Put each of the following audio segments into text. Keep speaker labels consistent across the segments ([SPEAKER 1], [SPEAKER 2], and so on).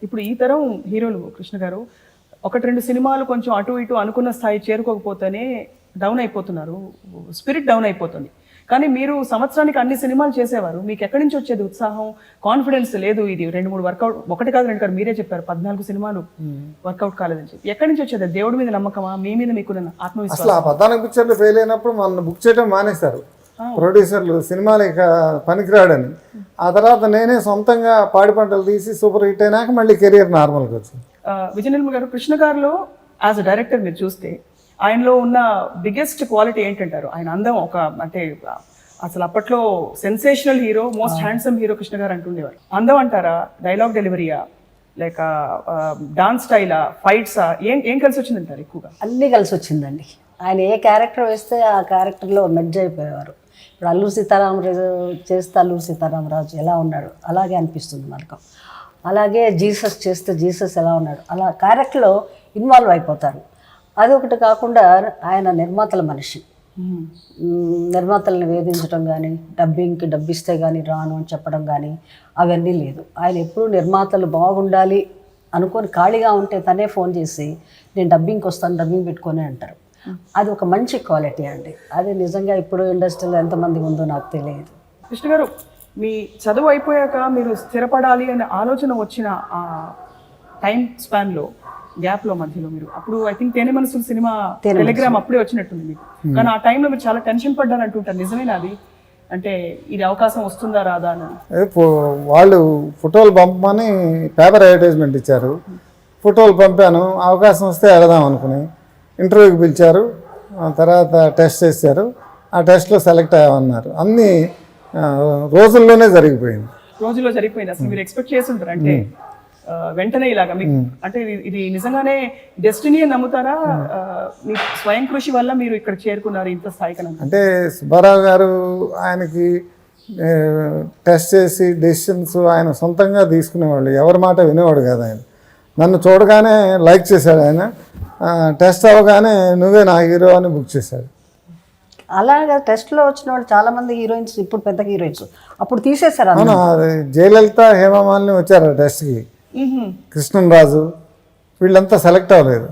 [SPEAKER 1] ఇప్పుడు ఈ తరం హీరోలు కృష్ణ గారు ఒకటి రెండు సినిమాలు కొంచెం అటు ఇటు అనుకున్న స్థాయి చేరుకోకపోతేనే డౌన్ అయిపోతున్నారు, స్పిరిట్ డౌన్ అయిపోతుంది. కానీ మీరు సంవత్సరానికి అన్ని సినిమాలు చేసేవారు, మీకు ఎక్కడి నుంచి వచ్చేది ఉత్సాహం, కాన్ఫిడెన్స్ లేదు ఇది 2-3 వర్కౌట్, ఒకటి కాదు రెండు కాదు, మీరే చెప్పారు 14 సినిమాలు వర్కౌట్ కాలేదని చెప్పి. ఎక్కడి నుంచి వచ్చేది? దేవుడి మీద నమ్మకమా, మీ మీద మీకున్న ఆత్మవిశ్వాసం?
[SPEAKER 2] అసలు ఆ 14 పిక్చర్లు ఫెయిల్ అయినప్పుడు మన బుక్ చేయడం మానేశారు ప్రొడ్యూసర్లు, సినిమాలు ఇక పనికిరాడని. ఆ తర్వాత నేనే సొంతంగా పాడి పంటలు తీసి సూపర్ హిట్ అయినాక మళ్ళీ కెరీర్ నార్మల్గా వచ్చింది.
[SPEAKER 1] విజయ నిర్మల్ గారు, కృష్ణ గారిలో యాజ్ అ డైరెక్టర్ మీరు చూస్తే ఆయనలో ఉన్న బిగ్గెస్ట్ క్వాలిటీ ఏంటంటారు? ఆయన అందం, ఒక అంటే అసలు అప్పట్లో sensational hero, most handsome hero Krishna గారు అంటుండేవారు. అందం అంటారా, డైలాగ్ డెలివరీయా, లేక డాన్స్ స్టైలా, ఫైట్సా, ఏం కలిసి వచ్చిందంటారు ఎక్కువగా?
[SPEAKER 3] అన్నీ కలిసి వచ్చిందండి. ఆయన ఏ క్యారెక్టర్ వేస్తే ఆ క్యారెక్టర్లో మెర్జ్ అయిపోయేవారు. ఇప్పుడు అల్లూరి సీతారామరాజు చేస్తే అల్లూరి సీతారామరాజు ఎలా ఉన్నాడు అలాగే అనిపిస్తుంది మనకు. అలాగే జీసస్ చేస్తే జీసస్ ఎలా ఉన్నాడు అలా క్యారెక్టర్లో ఇన్వాల్వ్ అయిపోతారు. అదొకటి కాకుండా ఆయన నిర్మాతల మనిషి. నిర్మాతలను వేధించడం కానీ, డబ్బింగ్కి డబ్బిస్తే కానీ రాను అని చెప్పడం కానీ అవన్నీ లేదు. ఆయన ఎప్పుడూ నిర్మాతలు బాగుండాలి అనుకొని ఖాళీగా ఉంటే తనే ఫోన్ చేసి నేను డబ్బింగ్కి వస్తాను, డబ్బింగ్ పెట్టుకొని అంటారు. అది ఒక మంచి క్వాలిటీ అండి. అది నిజంగా ఇప్పుడు ఇండస్ట్రీలో ఎంతమంది ఉందో నాకు తెలియదు.
[SPEAKER 1] కృష్ణ గారు, మీ చదువు అయిపోయాక మీరు స్థిరపడాలి అనే ఆలోచన వచ్చిన ఆ టైం స్పాన్లో, గ్యాప్లో మధ్యలో మీరు అప్పుడు ఐ థింక్ తేనె మనసులు సినిమా టెలిగ్రామ్ అప్పుడే వచ్చినట్టుంది మీకు. కానీ ఆ టైంలో మీరు చాలా టెన్షన్ పడ్డారు అంటుంటారు, నిజమేనా అది? అంటే ఇది అవకాశం వస్తుందా రాదా అని.
[SPEAKER 2] వాళ్ళు ఫోటోలు పంపమని పేపర్ అడ్వర్టైజ్మెంట్ ఇచ్చారు, ఫోటోలు పంపాను, అవకాశం వస్తే వెళదాం అనుకుని ఇంటర్వ్యూకి పిలిచారు. తర్వాత టెస్ట్ చేశారు, ఆ టెస్ట్లో సెలెక్ట్ అయ్యామన్నారు. అన్నీ రోజుల్లోనే జరిగిపోయింది.
[SPEAKER 1] రోజుల్లో జరిగిపోయింది. అసలు మీరు ఎక్స్పెక్ట్ చేసి ఉంటారు అంటే వెంటనే ఇలాగా మీకు, అంటే ఇది నిజంగానే డెస్టినీ అని నమ్ముతారా? మీ స్వయం కృషి వల్ల మీరు ఇక్కడ చేరుకున్నారు ఇంత స్థాయికి?
[SPEAKER 2] అంటే సుబ్బారావు గారు ఆయనకి టెస్ట్ చేసి డెసిషన్స్ ఆయన సొంతంగా తీసుకునేవాళ్ళు, ఎవరి మాట వినేవాడు కాదు. ఆయన నన్ను చూడగానే లైక్ చేశాడు. ఆయన టెస్ట్ అవ్వగానే నువ్వే నా హీరో అని బుక్ చేశాడు.
[SPEAKER 3] అలాగే టెస్ట్లో వచ్చిన వాళ్ళు చాలామంది హీరోయిన్స్ ఇప్పుడు పెద్ద హీరోయిన్స్ అప్పుడు తీసేశారు.
[SPEAKER 2] అవును, జయలలిత, హేమమాలిని వచ్చారు ఆ టెస్ట్కి. కృష్ణరాజు వీళ్ళంతా సెలెక్ట్ అవ్వలేదు.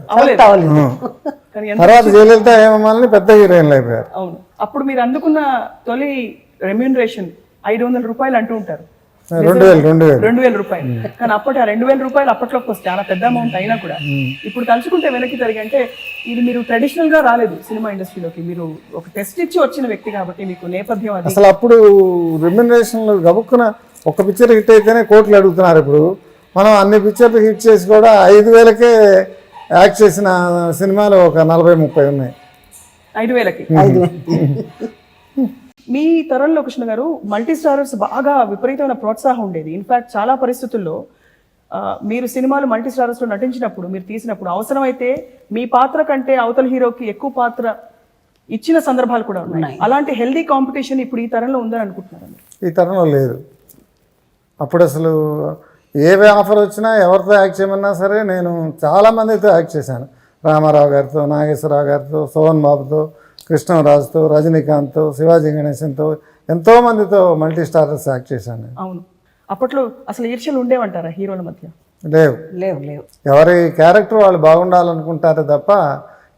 [SPEAKER 2] తర్వాత జయలలిత, హేమమాలిని పెద్ద హీరోయిన్లు అయిపోయారు.
[SPEAKER 1] అవును, అప్పుడు మీరు అందుకున్న తొలి రెమ్యూనరేషన్ 500 రూపాయలు అంటూ ఉంటారు. 2000 రూపాయలు. కానీ అప్పటి ఆ 2000 రూపాయలు అప్పట్లోకి వస్తే చాలా పెద్ద అమౌంట్ అయినా కూడా ఇప్పుడు తలుచుకుంటే వెనక్కి తిరిగి, అంటే ఇది మీరు ట్రెడిషనల్ గా రాలేదు సినిమా ఇండస్ట్రీలోకి, మీరు ఒక టెస్ట్ ఇచ్చి వచ్చిన వ్యక్తి కాబట్టి మీకు నేపథ్యం అది.
[SPEAKER 2] అసలు అప్పుడు రెమ్యూనరేషన్లు గబుక్కున ఒక పిక్చర్ హిట్ అయితేనే కోట్లు అడుగుతున్నారు. ఇప్పుడు మనం అన్ని పిక్చర్లు హిట్ చేసి కూడా 5000కే యాక్ట్ చేసిన సినిమాలు ఒక 40-30 ఉన్నాయి.
[SPEAKER 1] 5000కి. మీ తరంలో కృష్ణ గారు మల్టీ స్టారర్స్ బాగా విపరీతమైన ప్రోత్సాహం ఉండేది. ఇన్ఫ్యాక్ట్ చాలా పరిస్థితుల్లో మీరు సినిమాలు మల్టీ స్టారర్స్లో నటించినప్పుడు, మీరు తీసినప్పుడు అవసరమైతే మీ పాత్ర కంటే అవతల హీరోకి ఎక్కువ పాత్ర ఇచ్చిన సందర్భాలు కూడా ఉన్నాయి. అలాంటి హెల్దీ కాంపిటీషన్ ఇప్పుడు ఈ తరంలో ఉందని అనుకుంటున్నారు?
[SPEAKER 2] ఈ తరంలో లేదు. అప్పుడు అసలు ఏవే ఆఫర్ వచ్చినా ఎవరితో యాక్ట్ చేయమన్నా సరే నేను చాలామందితో యాక్ట్ చేశాను. రామారావు గారితో, నాగేశ్వరరావు గారితో, సోహన్ బాబుతో, కృష్ణరాజుతో, రజనీకాంత్తో, శివాజీ గణేశన్తో, ఎంతోమందితో మల్టీ స్టారర్స్ యాక్ట్ చేశాను.
[SPEAKER 1] అవును, అప్పట్లో అసలు ఈర్ష్యలు ఉండేవంటారా హీరోల మధ్య?
[SPEAKER 2] లేవు
[SPEAKER 3] లేవు లేవు.
[SPEAKER 2] ఎవరి క్యారెక్టర్ వాళ్ళు బాగుండాలనుకుంటారే తప్ప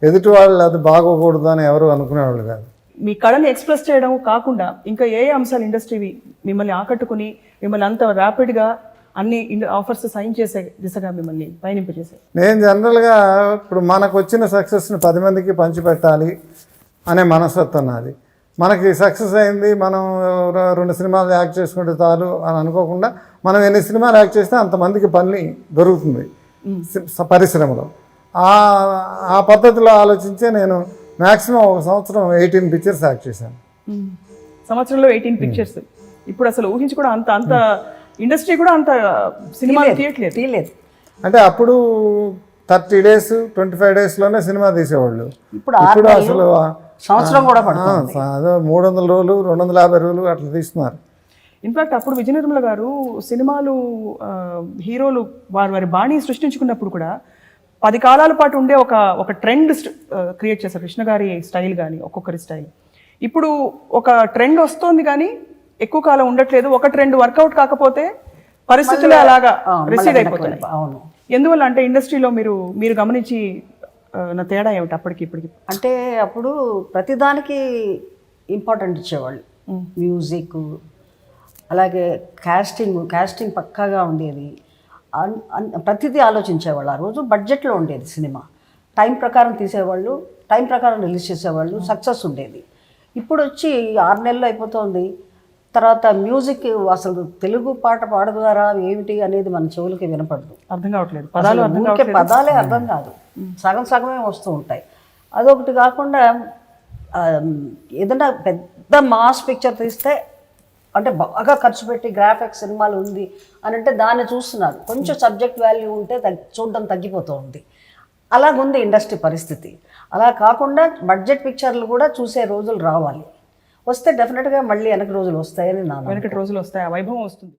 [SPEAKER 2] ఎదుటి వాళ్ళు అది బాగోకూడదు అని ఎవరు అనుకునేవాళ్ళు కాదు.
[SPEAKER 1] మీ కళని ఎక్స్ప్రెస్ చేయడం కాకుండా ఇంకా ఏ అంశాలు ఇండస్ట్రీ మిమ్మల్ని ఆకట్టుకుని మిమ్మల్ని అంత ర్యాపిడ్గా అన్ని ఆఫర్స్ సైన్ చేసే దిశగా మిమ్మల్ని పయనింపజేసే?
[SPEAKER 2] నేను జనరల్గా ఇప్పుడు మనకు వచ్చిన సక్సెస్ని 10 మందికి పంచిపెట్టాలి అనే మనస్తత్వం నాది. మనకి సక్సెస్ అయింది, మనం 2 సినిమాలు యాక్ట్ చేసుకుంటే చాలు అని అనుకోకుండా మనం ఎన్ని సినిమాలు యాక్ట్ చేస్తే అంతమందికి పని దొరుకుతుంది పరిశ్రమలో. ఆ పద్ధతిలో ఆలోచించే నేను మ్యాక్సిమం ఒక సంవత్సరం 18 పిక్చర్స్ యాక్ట్ చేశాను.
[SPEAKER 1] సంవత్సరంలో 18 పిక్చర్స్. ఇప్పుడు అసలు ఊహించి కూడా అంత ఇండస్ట్రీ కూడా అంత సినిమా తీయట్లేదు.
[SPEAKER 2] అంటే అప్పుడు 30 days 25 daysలోనే సినిమా తీసేవాళ్ళు. ఇప్పుడు అసలు
[SPEAKER 3] సంవత్సరం కూడా
[SPEAKER 2] అదో 300 రోజులు 250 రోజులు అట్లా తీస్తున్నారు.
[SPEAKER 1] ఇన్ఫాక్ట్ అప్పుడు విజయ నిర్మల గారు సినిమాలు హీరోలు వారి బాణీ సృష్టించుకున్నప్పుడు కూడా 10 కాలాల పాటు ఉండే ఒక ట్రెండ్ క్రియేట్ చేశారు. కృష్ణ గారి స్టైల్ కానీ ఒక్కొక్కరి స్టైల్. ఇప్పుడు ఒక ట్రెండ్ వస్తోంది కానీ ఎక్కువ కాలం ఉండట్లేదు. ఒక ట్రెండ్ వర్కౌట్ కాకపోతే పరిస్థితులే అలాగా
[SPEAKER 3] మళ్ళీ
[SPEAKER 1] రిసీడ్
[SPEAKER 3] వెనక్కి
[SPEAKER 1] అయిపోతున్నాయి.
[SPEAKER 3] అవును.
[SPEAKER 1] ఎందువల్ల అంటే ఇండస్ట్రీలో మీరు గమనించి నా తేడా ఏమిటి అప్పటికి ఇప్పటికి?
[SPEAKER 3] అంటే అప్పుడు ప్రతిదానికి ఇంపార్టెంట్ ఇచ్చేవాళ్ళు. మ్యూజిక్, అలాగే కాస్టింగ్ పక్కాగా ఉండేది. ప్రతిదీ ఆలోచించేవాళ్ళు. ఆ రోజు బడ్జెట్లో ఉండేది సినిమా. టైం ప్రకారం తీసేవాళ్ళు, టైం ప్రకారం రిలీజ్ చేసేవాళ్ళు, సక్సెస్ ఉండేది. ఇప్పుడు వచ్చి 6 నెలలు అయిపోతుంది. తర్వాత మ్యూజిక్ అసలు తెలుగు పాట పాడతారా ఏమిటి అనేది మన చెవులకి వినపడదు.
[SPEAKER 1] అర్థం కావట్లేదు, పదాలు అర్థం
[SPEAKER 3] ఊరికే
[SPEAKER 1] కావట్లేదు.
[SPEAKER 3] పదాలే అర్థం కాదు, సగం సగమే వస్తూ ఉంటాయి. అదొకటి కాకుండా ఏదైనా పెద్ద మాస్ పిక్చర్ తీస్తే అంటే బాగా ఖర్చు పెట్టి గ్రాఫిక్స్ సినిమాలు ఉంది అని అంటే దాన్ని చూస్తున్నారు. కొంచెం సబ్జెక్ట్ వాల్యూ ఉంటే చూడడం తగ్గిపోతూ ఉంది. అలాగుంది ఇండస్ట్రీ పరిస్థితి. అలా కాకుండా బడ్జెట్ పిక్చర్లు కూడా చూసే రోజులు రావాలి. వస్తే డెఫినెట్గా మళ్ళీ వెనక రోజులు వస్తాయని నా నమ్మకం.
[SPEAKER 1] వెనకటి రోజులు వస్తాయి, ఆ వైభవం వస్తుంది.